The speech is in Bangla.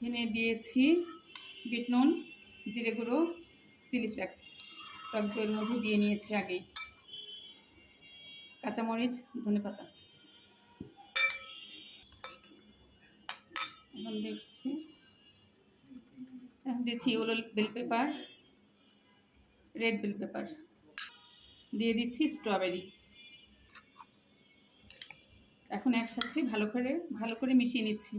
এখানে দিয়েছি বিট নুন, জিরে গুঁড়ো, চিলি ফ্লেক্স। টক দইয়ের মধ্যে দিয়ে নিয়েছি আগেই। কাঁচামরিচ, ধনেপাতা। এখন দিচ্ছি yellow bell pepper, red bell pepper. দিয়ে দিচ্ছি স্ট্রবেরি। এখন একসাথে ভালো করে মিশিয়ে নিচ্ছি।